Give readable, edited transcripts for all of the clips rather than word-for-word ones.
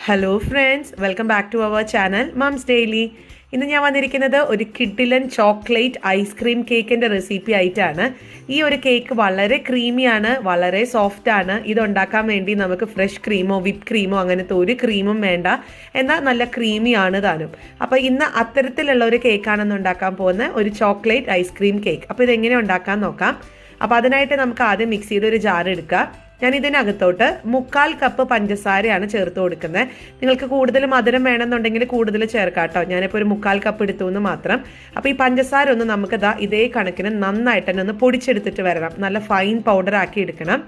Hello friends, welcome back to our channel moms daily. ഇന്ന് ഞാൻ വന്നിരിക്കുന്നത് ഒരു കിഡിലൻ ചോക്ലേറ്റ് ഐസ്ക്രീം കേക്കിൻ്റെ റെസിപ്പി ആയിട്ടാണ്. ഈ ഒരു കേക്ക് വളരെ ക്രീമിയാണ്, വളരെ സോഫ്റ്റ് ആണ്. ഇതുണ്ടാക്കാൻ വേണ്ടി നമുക്ക് ഫ്രഷ് ക്രീമോ വിപ്പ് ക്രീമോ അങ്ങനത്തെ ഒരു ക്രീമും വേണ്ട, എന്നാൽ നല്ല ക്രീമിയാണ് താനും. അപ്പോൾ ഇന്ന് അത്തരത്തിലുള്ള ഒരു കേക്കാണെന്ന് ഉണ്ടാക്കാൻ പോകുന്ന ഒരു ചോക്ലേറ്റ് ഐസ്ക്രീം കേക്ക്. അപ്പോൾ ഇതെങ്ങനെ ഉണ്ടാക്കാൻ നോക്കാം. അപ്പോൾ അതിനായിട്ട് നമുക്ക് ആദ്യം മിക്സിയുടെ ഒരു ജാർ എടുക്കുക. ഞാൻ ഇതിനകത്തോട്ട് 1/4 കപ്പ് പഞ്ചസാരയാണ് ചേർത്ത് കൊടുക്കുന്നത്. നിങ്ങൾക്ക് കൂടുതൽ മധുരം വേണമെന്നുണ്ടെങ്കിൽ കൂടുതൽ ചേർക്കാം കേട്ടോ. ഞാനിപ്പോൾ ഒരു 1/4 കപ്പ് എടുത്തു എന്ന് മാത്രം. അപ്പോൾ ഈ പഞ്ചസാര ഒന്ന് നമുക്ക് ഇതേ കണക്കിന് നന്നായിട്ട് തന്നെ ഒന്ന് പൊടിച്ചെടുത്തിട്ട് വരണം. നല്ല ഫൈൻ പൗഡർ ആക്കി എടുക്കണം.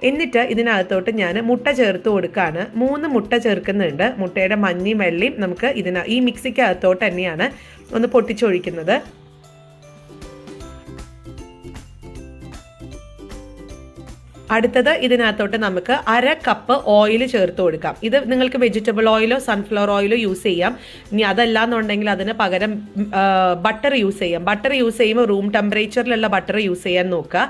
എന്നിട്ട് ഇതിനകത്തോട്ട് ഞാൻ മുട്ട ചേർത്ത് കൊടുക്കുകയാണ്. 3 മുട്ട ചേർക്കുന്നുണ്ട്. മുട്ടയുടെ മഞ്ഞയും വെള്ളയും നമുക്ക് ഈ മിക്സിക്കകത്തോട്ട് തന്നെയാണ് ഒന്ന് പൊട്ടിച്ചൊഴിക്കുന്നത്. അടുത്തത് ഇതിനകത്തോട്ട് നമുക്ക് 1/2 കപ്പ് ഓയിൽ ചേർത്ത് കൊടുക്കാം. ഇത് നിങ്ങൾക്ക് വെജിറ്റബിൾ ഓയിലോ സൺഫ്ലവർ ഓയിലോ യൂസ് ചെയ്യാം. ഇനി അതല്ലാന്നുണ്ടെങ്കിൽ അതിന് പകരം ബട്ടർ യൂസ് ചെയ്യാം. ബട്ടർ യൂസ് ചെയ്യുമ്പോൾ റൂം ടെമ്പറേച്ചറിലുള്ള ബട്ടർ യൂസ് ചെയ്യാൻ നോക്കുക.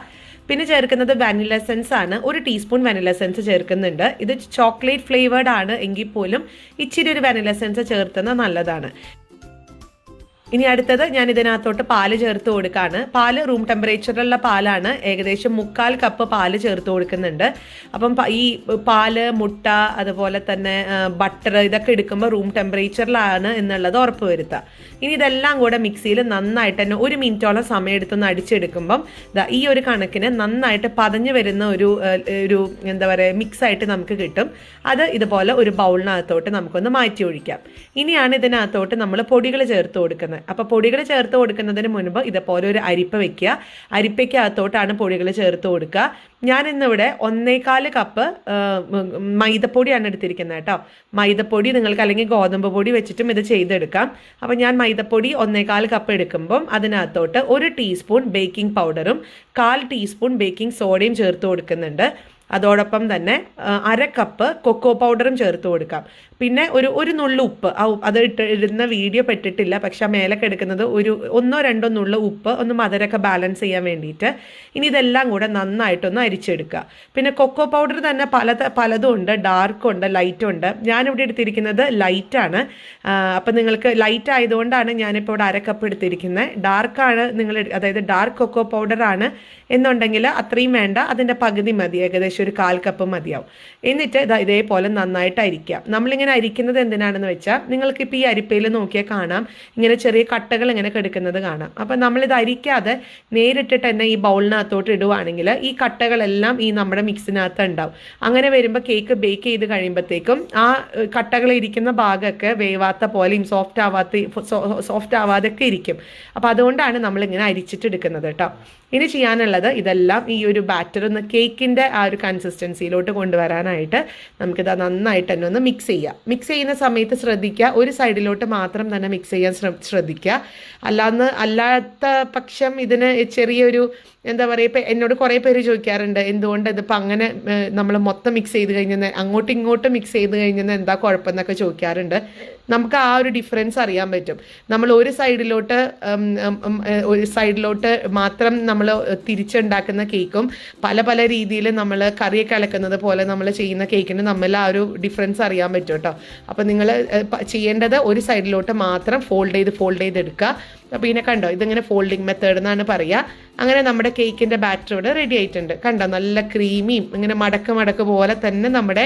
പിന്നെ ചേർക്കുന്നത് വാനില എസൻസ് ആണ്. 1 ടീസ്പൂൺ വാനില എസൻസ് ചേർക്കുന്നുണ്ട്. ഇത് ചോക്ലേറ്റ് ഫ്ലേവേർഡ് ആണ് എങ്കിൽ പോലും ഇച്ചിരി ഒരു വാനില എസൻസ് ചേർത്തുന്നത് നല്ലതാണ്. ഇനി അടുത്തത് ഞാൻ ഇതിനകത്തോട്ട് പാല് ചേർത്ത് കൊടുക്കുകയാണ്. പാല് റൂം ടെമ്പറേച്ചറിലുള്ള പാലാണ്. ഏകദേശം 1/4 കപ്പ് പാല് ചേർത്ത് കൊടുക്കുന്നുണ്ട്. അപ്പം ഈ പാല്, മുട്ട, അതുപോലെ തന്നെ ബട്ടർ ഇതൊക്കെ എടുക്കുമ്പോൾ റൂം ടെമ്പറേച്ചറിലാണ് എന്നുള്ളത് ഉറപ്പ് വരുത്തുക. ഇനി ഇതെല്ലാം കൂടെ മിക്സിയിൽ നന്നായിട്ട് തന്നെ 1 മിനിറ്റോളം സമയം എടുത്തൊന്ന് അടിച്ചെടുക്കുമ്പം ഈ ഒരു കണക്കിന് നന്നായിട്ട് പതഞ്ഞു വരുന്ന ഒരു എന്താ പറയുക മിക്സായിട്ട് നമുക്ക് കിട്ടും. അത് ഇതുപോലെ ഒരു ബൗളിനകത്തോട്ട് നമുക്കൊന്ന് മാറ്റി ഒഴിക്കാം. ഇനിയാണ് ഇതിനകത്തോട്ട് നമ്മൾ പൊടികൾ ചേർത്ത് കൊടുക്കുന്നത്. അപ്പോൾ പൊടികൾ ചേർത്ത് കൊടുക്കുന്നതിന് മുൻപ് ഇതുപോലെ ഒരു അരിപ്പ വെക്കുക. അരിപ്പയ്ക്കകത്തോട്ടാണ് പൊടികൾ ചേർത്ത് കൊടുക്കുക. ഞാൻ ഇന്നിവിടെ 1/4 കപ്പ് മൈദപ്പൊടിയാണ് എടുത്തിരിക്കുന്നത് കേട്ടോ. മൈദപ്പൊടി നിങ്ങൾക്ക് അല്ലെങ്കിൽ ഗോതമ്പ് പൊടി വെച്ചിട്ടും ഇത് ചെയ്തെടുക്കാം. അപ്പോൾ ഞാൻ മൈദപ്പൊടി 1/4 കപ്പ് എടുക്കുമ്പം അതിനകത്തോട്ട് 1 ടീസ്പൂൺ ബേക്കിംഗ് പൗഡറും 1/4 ടീസ്പൂൺ ബേക്കിംഗ് സോഡയും ചേർത്ത് കൊടുക്കുന്നുണ്ട്. അതോടൊപ്പം തന്നെ 1/2 കപ്പ് കൊക്കോ പൗഡറും ചേർത്ത് കൊടുക്കാം. പിന്നെ ഒരു നുള്ളു ഉപ്പ്, അത് ഇടുന്ന വീഡിയോ പെട്ടിട്ടില്ല, പക്ഷെ മേലൊക്കെ എടുക്കുന്നത് 1-2 നുള്ള ഉപ്പ്, ഒന്ന് മധുരമൊക്കെ ബാലൻസ് ചെയ്യാൻ വേണ്ടിയിട്ട്. ഇനി ഇതെല്ലാം കൂടെ നന്നായിട്ടൊന്ന് അരിച്ചെടുക്കുക. പിന്നെ കൊക്കോ പൗഡർ തന്നെ പലതും ഉണ്ട്, ഡാർക്കുണ്ട്, ലൈറ്റും ഉണ്ട്. ഞാനിവിടെ എടുത്തിരിക്കുന്നത് ലൈറ്റാണ്. അപ്പം നിങ്ങൾക്ക് ലൈറ്റ് ആയതുകൊണ്ടാണ് ഞാനിപ്പോൾ ഇവിടെ 1/2 കപ്പ് എടുത്തിരിക്കുന്നത്. ഡാർക്കാണ് അതായത് ഡാർക്ക് കൊക്കോ പൗഡറാണ് എന്നുണ്ടെങ്കിൽ അത്രയും വേണ്ട, അതിൻ്റെ പകുതി മതി, ഏകദേശം ഒരു 1/4 കപ്പ് മതിയാവും. എന്നിട്ട് ഇതേപോലെ നന്നായിട്ട് അരിക്കാം. നമ്മളിങ്ങനെ അരിക്കുന്നത് എന്തിനാണെന്ന് വെച്ചാൽ നിങ്ങൾക്കിപ്പോൾ ഈ അരിപ്പയിൽ നോക്കിയാൽ കാണാം, ഇങ്ങനെ ചെറിയ കട്ടകൾ ഇങ്ങനെ കിടക്കുന്നത് കാണാം. അപ്പം നമ്മളിത് അരിക്കാതെ നേരിട്ടിട്ട് തന്നെ ഈ ബൗളിനകത്തോട്ട് ഇടുവാണെങ്കിൽ ഈ കട്ടകളെല്ലാം ഈ നമ്മുടെ മിക്സിനകത്ത് ഉണ്ടാവും. അങ്ങനെ വരുമ്പോൾ കേക്ക് ബേക്ക് ചെയ്ത് കഴിയുമ്പോഴത്തേക്കും ആ കട്ടകൾ ഇരിക്കുന്ന ഭാഗമൊക്കെ വേവാത്ത പോലെയും സോഫ്റ്റ് ആവാതൊക്കെ ഇരിക്കും. അപ്പം അതുകൊണ്ടാണ് നമ്മളിങ്ങനെ അരിച്ചിട്ട് എടുക്കുന്നത് കേട്ടോ. ഇനി ചെയ്യാനുള്ളത് ഇതെല്ലാം ഈ ഒരു ബാറ്റർ ഒന്ന് കേക്കിൻ്റെ ആ ഒരു കൺസിസ്റ്റൻസിയിലോട്ട് കൊണ്ടുവരാനായിട്ട് നമുക്കിത് നന്നായിട്ട് തന്നെ ഒന്ന് മിക്സ് ചെയ്യാം. മിക്സ് ചെയ്യുന്ന സമയത്ത് ശ്രദ്ധിക്കുക, ഒരു സൈഡിലോട്ട് മാത്രം തന്നെ മിക്സ് ചെയ്യാൻ ശ്രദ്ധിക്കുക. അല്ലാത്ത പക്ഷം ഇതിന് ചെറിയൊരു എന്താ പറയുക, ഇപ്പം എന്നോട് കുറേ പേര് ചോദിക്കാറുണ്ട് എന്തുകൊണ്ട് ഇതിപ്പോൾ അങ്ങനെ നമ്മൾ മൊത്തം മിക്സ് ചെയ്ത് കഴിഞ്ഞാൽ അങ്ങോട്ടും ഇങ്ങോട്ടും മിക്സ് ചെയ്ത് കഴിഞ്ഞാൽ എന്താ കുഴപ്പമെന്നൊക്കെ ചോദിക്കാറുണ്ട്. നമുക്ക് ആ ഒരു ഡിഫറൻസ് അറിയാൻ പറ്റും. നമ്മൾ ഒരു സൈഡിലോട്ട് മാത്രം നമ്മൾ തിരിച്ചുണ്ടാക്കുന്ന കേക്കും പല രീതിയിൽ നമ്മൾ കറിയൊക്കെ ഇളക്കുന്നത് പോലെ നമ്മൾ ചെയ്യുന്ന കേക്കിന് നമ്മൾ ആ ഒരു ഡിഫറൻസ് അറിയാൻ പറ്റും കേട്ടോ. അപ്പോൾ നിങ്ങൾ ചെയ്യേണ്ടത് ഒരു സൈഡിലോട്ട് മാത്രം ഫോൾഡ് ചെയ്ത് എടുക്കുക. അപ്പോൾ ഇതിനെ കണ്ടോ, ഇതിങ്ങനെ ഫോൾഡിങ് മെത്തേഡ് എന്നാണ് പറയുക. അങ്ങനെ നമ്മുടെ കേക്കിൻ്റെ ബാറ്റർ ഇവിടെ റെഡി ആയിട്ടുണ്ട്. കണ്ടോ, നല്ല ക്രീമിയും ഇങ്ങനെ മടക്ക് പോലെ തന്നെ നമ്മുടെ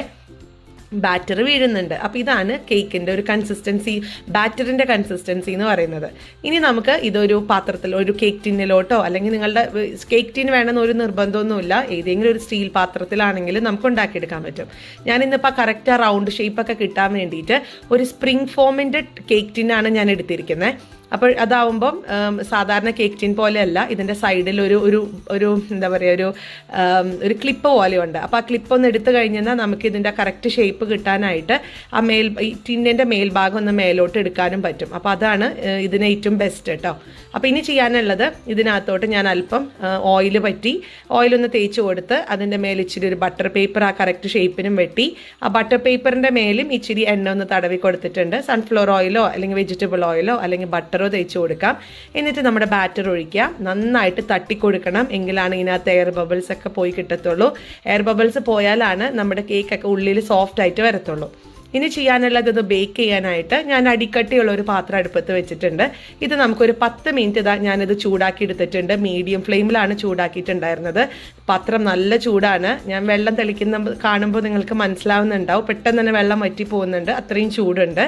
ബാറ്റർ വീഴുന്നുണ്ട്. അപ്പോൾ ഇതാണ് കേക്കിൻ്റെ ഒരു കൺസിസ്റ്റൻസി, ബാറ്ററിൻ്റെ കൺസിസ്റ്റൻസി എന്ന് പറയുന്നത്. ഇനി നമുക്ക് ഇതൊരു പാത്രത്തിൽ, ഒരു കേക്ക് ടിന്നിലോട്ടോ, അല്ലെങ്കിൽ നിങ്ങളുടെ കേക്ക് ടിൻ വേണമെന്ന് ഒരു നിർബന്ധമൊന്നുമില്ല, ഏതെങ്കിലും ഒരു സ്റ്റീൽ പാത്രത്തിലാണെങ്കിൽ നമുക്ക് ഉണ്ടാക്കിയെടുക്കാൻ പറ്റും. ഞാൻ ഇന്നിപ്പോൾ കറക്റ്റ് റൗണ്ട് ഷേപ്പൊക്കെ കിട്ടാൻ വേണ്ടിയിട്ട് ഒരു സ്പ്രിംഗ് ഫോമിൻ്റെ കേക്ക് ടിന്നാണ് ഞാൻ എടുത്തിരിക്കുന്നത്. അപ്പോൾ അതാവുമ്പം സാധാരണ കേക്ക് ടിൻ പോലെയല്ല, ഇതിൻ്റെ സൈഡിൽ ഒരു എന്താ പറയുക ഒരു ക്ലിപ്പ് പോലെയുണ്ട്. അപ്പോൾ ആ ക്ലിപ്പ് ഒന്ന് എടുത്തു കഴിഞ്ഞാൽ നമുക്ക് ഇതിൻ്റെ കറക്റ്റ് ഷേപ്പ് കിട്ടാനായിട്ട് ആ ഈ ടിന്നിൻ്റെ മേൽഭാഗം ഒന്ന് മേലോട്ട് എടുക്കാനും പറ്റും. അപ്പോൾ അതാണ് ഇതിന് ഏറ്റവും ബെസ്റ്റ് കേട്ടോ. അപ്പോൾ ഇനി ചെയ്യാനുള്ളത് ഇതിനകത്തോട്ട് ഞാൻ അല്പം ഓയിലൊന്ന് തേച്ച് കൊടുത്ത് അതിൻ്റെ മേൽ ഇച്ചിരി ഒരു ബട്ടർ പേപ്പർ ആ കറക്റ്റ് ഷേപ്പിനും വെട്ടി ആ ബട്ടർ പേപ്പറിൻ്റെ മേലും ഇച്ചിരി എണ്ണ ഒന്ന് തടവി കൊടുത്തിട്ടുണ്ട്. സൺഫ്ലവർ ഓയിലോ അല്ലെങ്കിൽ വെജിറ്റബിൾ ഓയിലോ അല്ലെങ്കിൽ ബട്ടറോ തേച്ച് കൊടുക്കാം. എന്നിട്ട് നമ്മുടെ ബാറ്റർ ഒഴിക്കുക, നന്നായിട്ട് തട്ടിക്കൊടുക്കണം, എങ്കിലാണ് ഇതിനകത്ത് എയർ ബബിൾസ് ഒക്കെ പോയി കിട്ടത്തുള്ളൂ. എയർ ബബിൾസ് പോയാലാണ് നമ്മുടെ കേക്കൊക്കെ ഉള്ളിൽ സോഫ്റ്റ് ആയിട്ട് വരത്തുള്ളൂ. ഇനി ചെയ്യാനുള്ളത് ഇത് ബേക്ക് ചെയ്യാനായിട്ട് ഞാൻ അടിക്കട്ടിയുള്ള ഒരു പാത്രം അടുപ്പത്ത് വെച്ചിട്ടുണ്ട്. ഇത് നമുക്കൊരു 10 മിനിറ്റ് ഞാനിത് ചൂടാക്കി എടുത്തിട്ടുണ്ട്. മീഡിയം ഫ്ലെയിമിലാണ് ചൂടാക്കിയിട്ടുണ്ടായിരുന്നത്. പാത്രം നല്ല ചൂടാണ്. ഞാൻ വെള്ളം തെളിക്കുന്ന കാണുമ്പോൾ നിങ്ങൾക്ക് മനസ്സിലാവുന്നുണ്ടാവും, പെട്ടെന്ന് തന്നെ വെള്ളം വറ്റി പോകുന്നുണ്ട്, അത്രയും ചൂടുണ്ട്.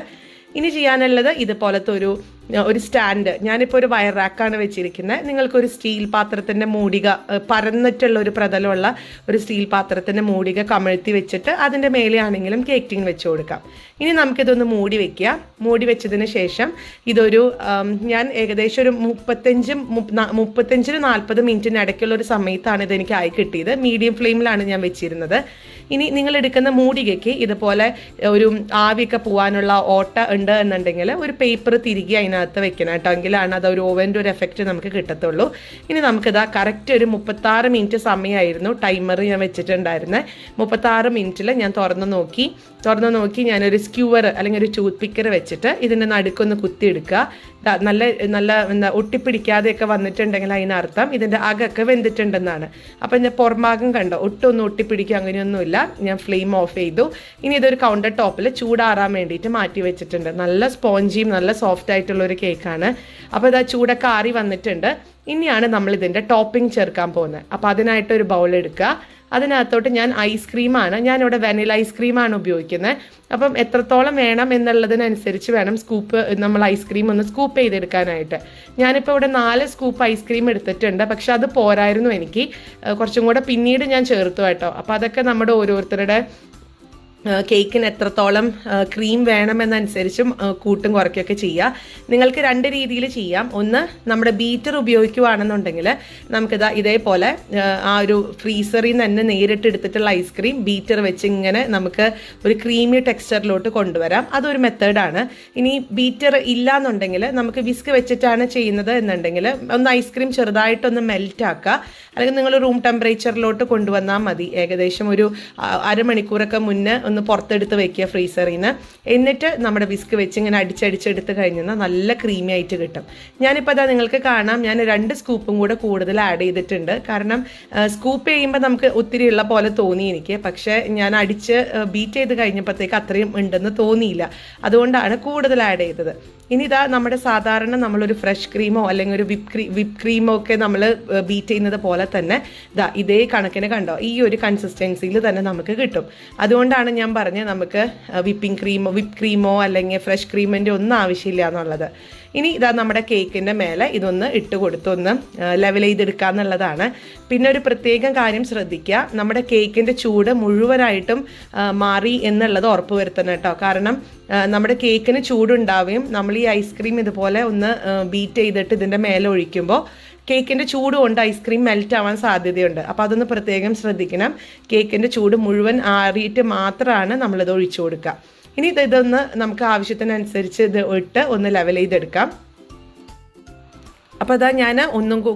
ഇനി ചെയ്യാനുള്ളത് ഇതുപോലത്തെ ഒരു സ്റ്റാൻഡ്, ഞാനിപ്പോൾ ഒരു വയർ റാക്കാണ് വെച്ചിരിക്കുന്നത്. നിങ്ങൾക്കൊരു സ്റ്റീൽ പാത്രത്തിൻ്റെ മൂടിക, പരന്നിട്ടുള്ള ഒരു പ്രതലമുള്ള ഒരു സ്റ്റീൽ പാത്രത്തിൻ്റെ മൂടിക കമഴ്ത്തി വെച്ചിട്ട് അതിൻ്റെ മേലെയാണെങ്കിലും കേക്ക് ടിൻ വെച്ച് കൊടുക്കാം. ഇനി നമുക്കിതൊന്ന് മൂടി വെക്കുക. മൂടി വെച്ചതിന് ശേഷം ഇതൊരു ഞാൻ ഏകദേശം ഒരു 35-40 മിനിറ്റിന് ഇടയ്ക്കുള്ള ഒരു സമയത്താണ് ഇതെനിക്ക് ആയി കിട്ടിയത്. മീഡിയം ഫ്ലെയിമിലാണ് ഞാൻ വെച്ചിരുന്നത്. ഇനി നിങ്ങൾ എടുക്കുന്ന മൂടികയ്ക്ക് ഇതുപോലെ ഒരു ആവിയൊക്കെ പോകാനുള്ള ഓട്ട ഉണ്ട് എന്നുണ്ടെങ്കിൽ ഒരു പേപ്പർ തിരികെ അതിനകത്ത് വെക്കണം കേട്ടോ, എങ്കിലാണ് അത് ഒരു ഓവൻ്റെ ഒരു എഫക്റ്റ് നമുക്ക് കിട്ടത്തുള്ളൂ. ഇനി നമുക്കിതാ കറക്റ്റ് ഒരു 36 മിനിറ്റ് സമയമായിരുന്നു ടൈമർ ഞാൻ വെച്ചിട്ടുണ്ടായിരുന്നത്. 36 മിനിറ്റിൽ ഞാൻ തുറന്നു നോക്കി ഞാനൊരു സ്ക്യൂവർ അല്ലെങ്കിൽ ഒരു ടൂത്ത് പിക്കർ വെച്ചിട്ട് ഇതിൻ്റെ നടുക്കൊന്ന് കുത്തിയെടുക്കുക. നല്ല എന്താ ഒട്ടിപ്പിടിക്കാതെയൊക്കെ വന്നിട്ടുണ്ടെങ്കിൽ അതിനർത്ഥം ഇതിൻ്റെ അകമൊക്കെ വെന്തിട്ടുണ്ടെന്നാണ്. അപ്പം ഞാൻ പുറംഭാഗം കണ്ടോ, ഒട്ടൊന്നും ഒട്ടിപ്പിടിക്കുക അങ്ങനെയൊന്നുമില്ല. ഞാൻ ഫ്ലെയിം ഓഫ് ചെയ്തു. ഇനി ഇതൊരു കൗണ്ടർ ടോപ്പിൽ ചൂടാറാൻ വേണ്ടിയിട്ട് മാറ്റി വെച്ചിട്ടുണ്ട്. നല്ല സ്പോഞ്ചിയും നല്ല സോഫ്റ്റ് ആയിട്ടുള്ള ഒരു കേക്കാണ്. അപ്പോൾ ഇതാ ചൂടൊക്കെ ആറി വന്നിട്ടുണ്ട്. ഇനിയാണ് നമ്മൾ ഇതിൻ്റെ ടോപ്പിംഗ് ചേർക്കാൻ പോകുന്നത്. അപ്പോൾ അതിനായിട്ടൊരു ബൗൾ എടുക്കുക. അതിനകത്തോട്ട് ഞാൻ ഞാനിവിടെ വെനില ഐസ്ക്രീമാണ് ഉപയോഗിക്കുന്നത്. അപ്പം എത്രത്തോളം വേണം എന്നുള്ളതിനനുസരിച്ച് വേണം നമ്മൾ ഐസ്ക്രീം ഒന്ന് സ്കൂപ്പ് ചെയ്തെടുക്കാനായിട്ട്. ഞാനിപ്പോൾ ഇവിടെ 4 സ്കൂപ്പ് ഐസ്ക്രീം എടുത്തിട്ടുണ്ട്. പക്ഷെ അത് പോരായിരുന്നു, എനിക്ക് കുറച്ചും കൂടെ പിന്നീട് ഞാൻ ചേർത്തു കേട്ടോ. അപ്പോൾ അതൊക്കെ നമ്മുടെ ഓരോരുത്തരുടെ കേക്കിന് എത്രത്തോളം ക്രീം വേണമെന്നനുസരിച്ചും കൂട്ടും കുറയ്ക്കുകയൊക്കെ ചെയ്യുക. നിങ്ങൾക്ക് 2 രീതിയിൽ ചെയ്യാം. ഒന്ന്, നമ്മുടെ ബീറ്റർ ഉപയോഗിക്കുകയാണെന്നുണ്ടെങ്കിൽ നമുക്കിതാ ഇതേപോലെ ആ ഒരു ഫ്രീസറിൽ നിന്ന് തന്നെ നേരിട്ട് എടുത്തിട്ടുള്ള ഐസ്ക്രീം ബീറ്റർ വെച്ച് ഇങ്ങനെ നമുക്ക് ഒരു ക്രീമി ടെക്സ്ചറിലോട്ട് കൊണ്ടുവരാം. അതൊരു മെത്തേഡാണ്. ഇനി ബീറ്റർ ഇല്ല എന്നുണ്ടെങ്കിൽ നമുക്ക് വിസ്ക് വെച്ചിട്ടാണ് ചെയ്യുന്നത് എന്നുണ്ടെങ്കിൽ ഒന്ന് ഐസ്ക്രീം ചെറുതായിട്ടൊന്ന് മെൽറ്റ് ആക്കുക. അല്ലെങ്കിൽ നിങ്ങൾ റൂം ടെമ്പറേച്ചറിലോട്ട് കൊണ്ടുവന്നാൽ മതി. ഏകദേശം ഒരു അരമണിക്കൂറൊക്കെ മുന്നേ ഒന്ന് പുറത്തെടുത്ത് വെക്കുക ഫ്രീസറിൽ നിന്ന്. എന്നിട്ട് നമ്മുടെ വിസ്ക് വെച്ച് ഇങ്ങനെ അടിച്ചെടുത്ത് കഴിഞ്ഞാൽ നല്ല ക്രീമി ആയിട്ട് കിട്ടും. ഞാനിപ്പോൾ അതാ നിങ്ങൾക്ക് കാണാം, ഞാൻ 2 സ്കൂപ്പും കൂടെ കൂടുതൽ ആഡ് ചെയ്തിട്ടുണ്ട്. കാരണം സ്കൂപ്പ് ചെയ്യുമ്പോൾ നമുക്ക് ഒത്തിരി ഉള്ള പോലെ തോന്നി എനിക്ക്. പക്ഷേ ഞാൻ ബീറ്റ് ചെയ്ത് കഴിഞ്ഞപ്പോഴത്തേക്ക് അത്രയും ഉണ്ടെന്ന് തോന്നിയില്ല. അതുകൊണ്ടാണ് കൂടുതൽ ആഡ് ചെയ്തത്. ഇനി ഇതാ നമ്മുടെ സാധാരണ നമ്മളൊരു ഫ്രഷ് ക്രീമോ അല്ലെങ്കിൽ ഒരു വിപ്പ് ക്രീമോ ഒക്കെ നമ്മൾ ബീറ്റ് ചെയ്യുന്നത് പോലെ തന്നെ ഇതേ കണക്കിന് കണ്ടോ, ഈ ഒരു കൺസിസ്റ്റൻസിയിൽ തന്നെ നമുക്ക് കിട്ടും. അതുകൊണ്ടാണ് ഞാൻ പറഞ്ഞത് നമുക്ക് വിപ്പ് ക്രീമോ അല്ലെങ്കിൽ ഫ്രഷ് ക്രീമിൻ്റെ ഒന്നും ആവശ്യമില്ല എന്നുള്ളത്. ഇനി നമ്മുടെ കേക്കിൻ്റെ മേലെ ഇതൊന്ന് ഇട്ട് കൊടുത്തൊന്ന് ലെവൽ ചെയ്തെടുക്കുക എന്നുള്ളതാണ്. പിന്നെ ഒരു പ്രത്യേകം കാര്യം ശ്രദ്ധിക്കുക, നമ്മുടെ കേക്കിൻ്റെ ചൂട് മുഴുവനായിട്ടും മാറി എന്നുള്ളത് ഉറപ്പ് വരുത്തണം കേട്ടോ. കാരണം നമ്മുടെ കേക്കിന് ചൂടുണ്ടാവുകയും നമ്മൾ ഈ ഐസ്ക്രീം ഇതുപോലെ ഒന്ന് ബീറ്റ് ചെയ്തിട്ട് ഇതിൻ്റെ മേലെ ഒഴിക്കുമ്പോൾ കേക്കിൻ്റെ ചൂട് കൊണ്ട് ഐസ്ക്രീം മെൽറ്റ് ആവാൻ സാധ്യതയുണ്ട്. അപ്പോൾ അതൊന്ന് പ്രത്യേകം ശ്രദ്ധിക്കണം. കേക്കിൻ്റെ ചൂട് മുഴുവൻ ആറിയിട്ട് മാത്രമാണ് നമ്മളിത് ഒഴിച്ചു കൊടുക്കുക. ഇനി ഇതൊന്ന് നമുക്ക് ആവശ്യത്തിനനുസരിച്ച് ഇത് ഇട്ട് ഒന്ന് ലെവൽ ചെയ്തെടുക്കാം. അപ്പോൾ അതാ ഞാൻ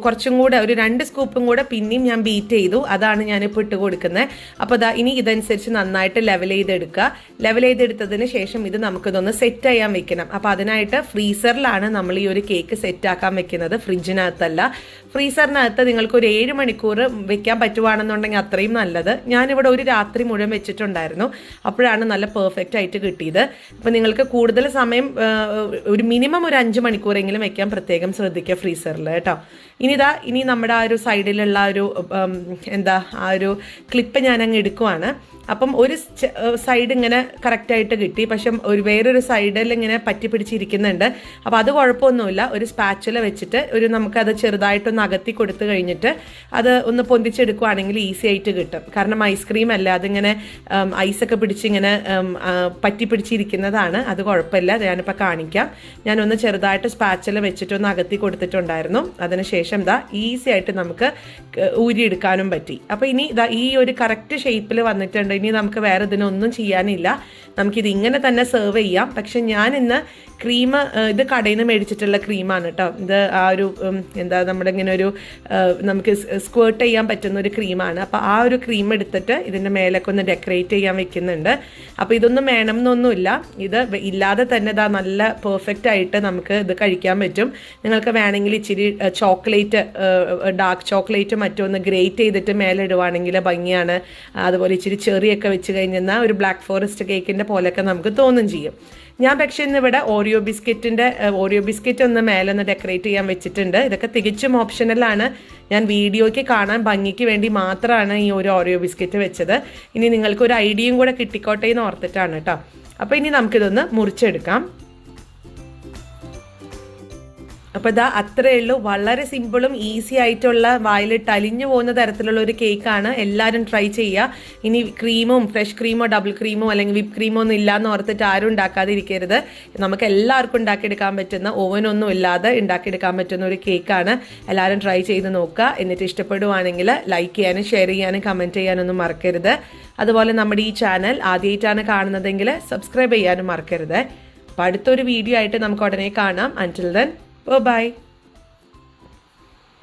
കുറച്ചും കൂടെ ഒരു 2 സ്കൂപ്പും കൂടെ പിന്നെയും ഞാൻ ബീറ്റ് ചെയ്തു. അതാണ് ഞാനിപ്പോൾ ഇട്ട് കൊടുക്കുന്നത്. അപ്പോൾ ഇനി ഇതനുസരിച്ച് നന്നായിട്ട് ലെവൽ ചെയ്തെടുക്കുക. ലെവൽ ചെയ്തെടുത്തതിന് ശേഷം ഇത് നമുക്കിതൊന്ന് സെറ്റ് ചെയ്യാൻ വെക്കണം. അപ്പോൾ അതിനായിട്ട് ഫ്രീസറിലാണ് നമ്മൾ ഈ ഒരു കേക്ക് സെറ്റാക്കാൻ വെക്കുന്നത്, ഫ്രിഡ്ജിനകത്തല്ല. ഫ്രീസറിനകത്ത് നിങ്ങൾക്ക് ഒരു 7 മണിക്കൂർ വെക്കാൻ പറ്റുവാണെന്നുണ്ടെങ്കിൽ അത്രയും നല്ലത്. ഞാനിവിടെ ഒരു രാത്രി മുഴുവൻ വെച്ചിട്ടുണ്ടായിരുന്നു. അപ്പോഴാണ് നല്ല പെർഫെക്റ്റ് ആയിട്ട് കിട്ടിയത്. അപ്പോൾ നിങ്ങൾക്ക് കൂടുതൽ സമയം ഒരു മിനിമം ഒരു 5 മണിക്കൂറെങ്കിലും വെക്കാൻ പ്രത്യേകം ശ്രദ്ധിക്കുക ഫ്രീസറിൽ കേട്ടോ. ഇനി നമ്മുടെ ആ ഒരു സൈഡിലുള്ള ഒരു ആ ഒരു ക്ലിപ്പ് ഞാനങ്ങ് എടുക്കുവാണ്. അപ്പം ഒരു സൈഡ് ഇങ്ങനെ കറക്റ്റായിട്ട് കിട്ടി, പക്ഷെ വേറൊരു സൈഡിൽ ഇങ്ങനെ പറ്റി പിടിച്ചിരിക്കുന്നുണ്ട്. അപ്പോൾ അത് കുഴപ്പമൊന്നുമില്ല. ഒരു സ്പാച്ചുല വെച്ചിട്ട് നമുക്കത് ചെറുതായിട്ടൊന്ന് അകത്തി കൊടുത്തു കഴിഞ്ഞിട്ട് അത് ഒന്ന് പൊന്തിച്ചെടുക്കുവാണെങ്കിൽ ഈസി ആയിട്ട് കിട്ടും. കാരണം ഐസ്ക്രീം അല്ല, അതിങ്ങനെ ഐസൊക്കെ പിടിച്ചിങ്ങനെ പറ്റി പിടിച്ചിരിക്കുന്നതാണ്. അത് കുഴപ്പമില്ല, ഞാനിപ്പോൾ കാണിക്കാം. ഞാനൊന്ന് ചെറുതായിട്ട് സ്പാച്ചുല വെച്ചിട്ടൊന്ന് അകത്തി കൊടുത്തിട്ടുണ്ടായിരുന്നു. അതിനുശേഷം ഈസി ആയിട്ട് നമുക്ക് ഊരിയെടുക്കാനും പറ്റി. അപ്പോൾ ഇനി ഈ ഒരു കറക്റ്റ് ഷേപ്പിൽ വന്നിട്ടുണ്ട്. ഇനി നമുക്ക് വേറെ ഇതിനൊന്നും ചെയ്യാനില്ല. നമുക്കിത് ഇങ്ങനെ തന്നെ സെർവ് ചെയ്യാം. പക്ഷെ ഞാൻ ഇന്ന് ക്രീം ഇത് കടയിൽ നിന്ന് മേടിച്ചിട്ടുള്ള ക്രീമാണ് കേട്ടോ. ഇത് ആ ഒരു നമ്മളിങ്ങനെ ഒരു നമുക്ക് സ്ക്വേർട്ട് ചെയ്യാൻ പറ്റുന്ന ഒരു ക്രീമാണ്. അപ്പോൾ ആ ഒരു ക്രീം എടുത്തിട്ട് ഇതിൻ്റെ മേലൊക്കെ ഒന്ന് ഡെക്കറേറ്റ് ചെയ്യാൻ വെക്കുന്നുണ്ട്. അപ്പോൾ ഇതൊന്നും വേണം എന്നൊന്നുമില്ല. ഇത് ഇല്ലാതെ തന്നെ നല്ല പെർഫെക്റ്റ് ആയിട്ട് നമുക്ക് ഇത് കഴിക്കാൻ പറ്റും. നിങ്ങൾക്ക് വേണമെങ്കിൽ ഇച്ചിരി ചോക്ലേറ്റ്, ഡാർക്ക് ചോക്ലേറ്റ് മറ്റൊന്ന് ഗ്രേറ്റ് ചെയ്തിട്ട് മേലെ ഇടുവാണെങ്കിൽ ഭംഗിയാണ്. അതുപോലെ ഇച്ചിരി ചെറിയൊക്കെ വെച്ച് കഴിഞ്ഞാൽ ഒരു ബ്ലാക്ക് ഫോറസ്റ്റ് കേക്കിൻ്റെ ബിസ്ക്കറ്റിൻ്റെ പോലെയൊക്കെ നമുക്ക് തോന്നും ചെയ്യും. ഞാൻ പക്ഷേ ഇന്നിവിടെ ഓറിയോ ബിസ്ക്കറ്റ് ഒന്ന് മേലെ ഒന്ന് ഡെക്കറേറ്റ് ചെയ്യാൻ വെച്ചിട്ടുണ്ട്. ഇതൊക്കെ തികച്ചും ഓപ്ഷണലാണ്. ഞാൻ വീഡിയോയ്ക്ക് കാണാൻ ഭംഗിക്ക് വേണ്ടി മാത്രമാണ് ഈ ഒരു ഓറിയോ ബിസ്ക്കറ്റ് വെച്ചത്. ഇനി നിങ്ങൾക്കൊരു ഐഡിയയും കൂടെ കിട്ടിക്കോട്ടെ എന്ന് ഓർത്തിട്ടാണ് കേട്ടോ. അപ്പോൾ ഇനി നമുക്കിതൊന്ന് മുറിച്ചെടുക്കാം. അപ്പോൾ ഇതാ അത്രയേ ഉള്ളൂ. വളരെ സിമ്പിളും ഈസി ആയിട്ടുള്ള വായിലിട്ട് അലിഞ്ഞു പോകുന്ന തരത്തിലുള്ള ഒരു കേക്കാണ്. എല്ലാവരും ട്രൈ ചെയ്യുക. ഇനി ഫ്രഷ് ക്രീമോ ഡബിൾ ക്രീമോ അല്ലെങ്കിൽ വിപ്പ് ക്രീമോ ഒന്നും ഇല്ലാന്ന് ഓർത്തിട്ട് ആരും ഉണ്ടാക്കാതിരിക്കരുത്. നമുക്ക് എല്ലാവർക്കും ഉണ്ടാക്കിയെടുക്കാൻ പറ്റുന്ന, ഓവനൊന്നും ഇല്ലാതെ ഉണ്ടാക്കിയെടുക്കാൻ പറ്റുന്ന ഒരു കേക്കാണ്. എല്ലാവരും ട്രൈ ചെയ്ത് നോക്കുക. എന്നിട്ട് ഇഷ്ടപ്പെടുവാണെങ്കിൽ ലൈക്ക് ചെയ്യാനും ഷെയർ ചെയ്യാനും കമൻറ്റ് ചെയ്യാനൊന്നും മറക്കരുത്. അതുപോലെ നമ്മുടെ ഈ ചാനൽ ആദ്യമായിട്ടാണ് കാണുന്നതെങ്കിൽ സബ്സ്ക്രൈബ് ചെയ്യാനും മറക്കരുത്. അപ്പോൾ അടുത്തൊരു വീഡിയോ ആയിട്ട് നമുക്ക് ഉടനെ കാണാം. അൻറ്റിൽ ദെൻ, bye.